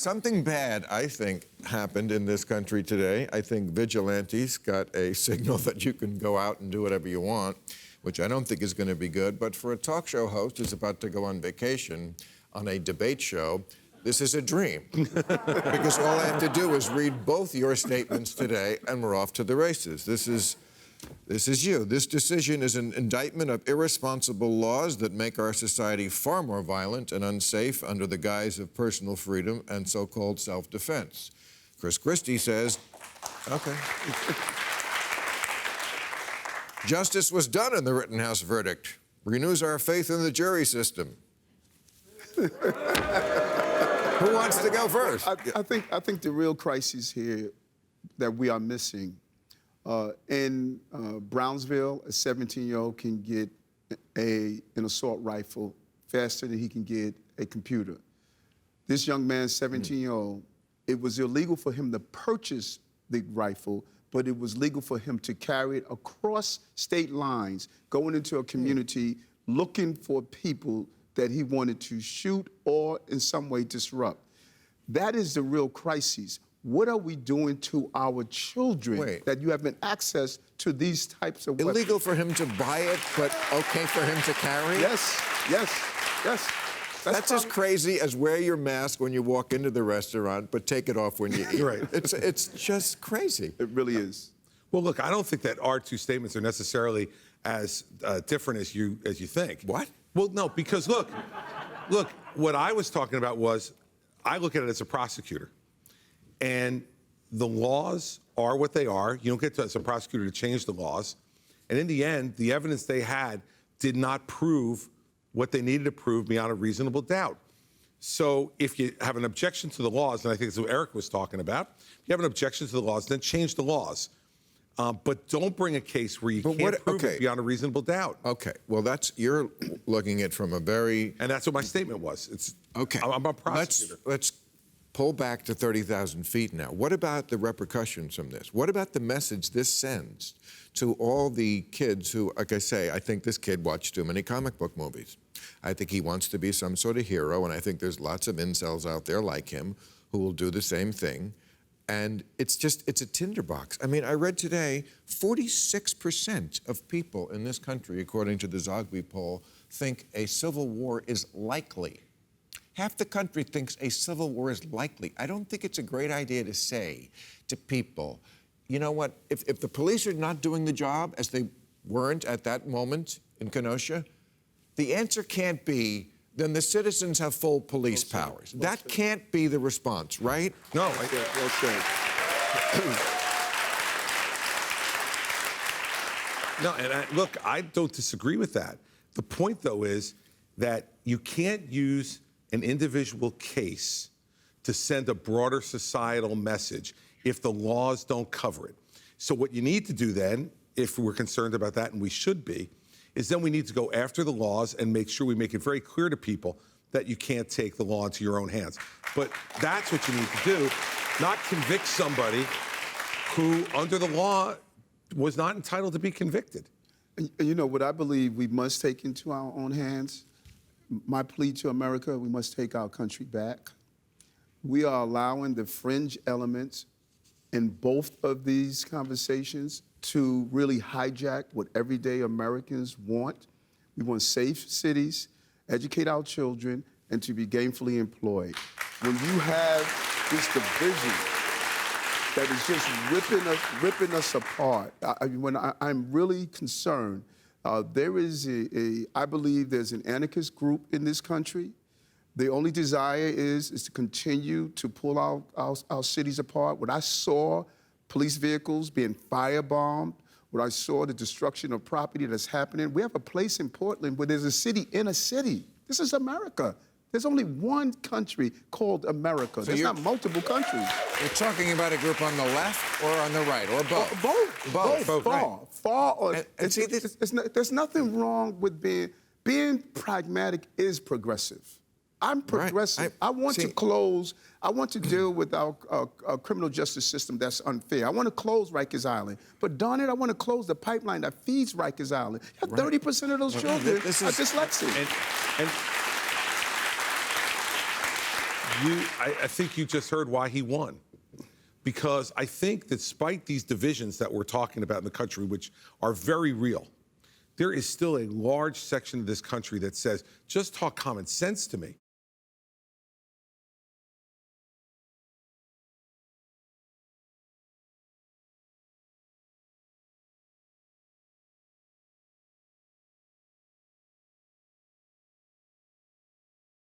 Something bad, I think, happened in this country today. I think vigilantes got a signal that you can go out and do whatever you want, which I don't think is going to be good. But for a talk show host who's about to go on vacation on a debate show, this is a dream. Because all I have to do is read both your statements today, and we're off to the races. This is you. This decision is an indictment of irresponsible laws that make our society far more violent and unsafe under the guise of personal freedom and so-called self-defense. Christie says, okay. Justice was done in the Rittenhouse verdict. Renews our faith in the jury system. Who wants to go first? I think the real crisis here that we are missing in Brownsville, a 17-year-old can get an assault rifle faster than he can get a computer. This young man, 17-year-old, it was illegal for him to purchase the rifle, but it was legal for him to carry it across state lines, going into a community, looking for people that he wanted to shoot or in some way disrupt. That is the real crisis. What are we doing to our children that you have access to these types of weapons? Illegal for him to buy it, but okay for him to carry? Yes. That's as crazy as wear your mask when you walk into the restaurant, but take it off when you eat. Right. It's just crazy. It really is. Well, look, I don't think that our two statements are necessarily as different as you think. What? Well, no, because look, what I was talking about was, I look at it as a prosecutor. And the laws are what they are. You don't get to, as a prosecutor, to change the laws. And in the end, the evidence they had did not prove what they needed to prove beyond a reasonable doubt. So if you have an objection to the laws, and I think that's what Eric was talking about, if you have an objection to the laws, then change the laws. But don't bring a case where you can't prove it beyond a reasonable doubt. Okay, well, you're looking at it from a very... And that's what my statement was. It's okay. I'm a prosecutor. Let's pull back to 30,000 feet now. What about the repercussions from this? What about the message this sends to all the kids who, like I say, I think this kid watched too many comic book movies. I think he wants to be some sort of hero, and I think there's lots of incels out there like him who will do the same thing. And it's a tinderbox. I mean, I read today, 46% of people in this country, according to the Zogby poll, think a civil war is likely. Half the country thinks a civil war is likely. I don't think it's a great idea to say to people, you know what, if the police are not doing the job, as they weren't at that moment in Kenosha, the answer can't be, then the citizens have full police powers. That can't be the response, right? No. Well said. No, and look, I don't disagree with that. The point, though, is that you can't use an individual case to send a broader societal message if the laws don't cover it. So what you need to do then, if we're concerned about that, and we should be, is then we need to go after the laws and make sure we make it very clear to people that you can't take the law into your own hands. But that's what you need to do, not convict somebody who, under the law, was not entitled to be convicted. And you know, what I believe we must take into our own hands, my plea to America, we must take our country back. We are allowing the fringe elements in both of these conversations to really hijack what everyday Americans want. We want safe cities, educate our children, and to be gainfully employed. When you have this division that is just ripping us apart, I'm really concerned. There is I believe there's an anarchist group in this country. The only desire is to continue to pull our cities apart. What I saw, police vehicles being firebombed, what I saw, the destruction of property that's happening. We have a place in Portland where there's a city in a city. This is America. There's only one country called America. There's not multiple countries. You're talking about a group on the left or on the right, or both? Both. Far. And see, there's nothing wrong with being pragmatic is progressive. I'm progressive. Right. I want to deal with our criminal justice system that's unfair. I want to close Rikers Island. But darn it, I want to close the pipeline that feeds Rikers Island. 30% of those children are dyslexic. And I think you just heard why he won. Because I think that despite these divisions that we're talking about in the country, which are very real, there is still a large section of this country that says, just talk common sense to me.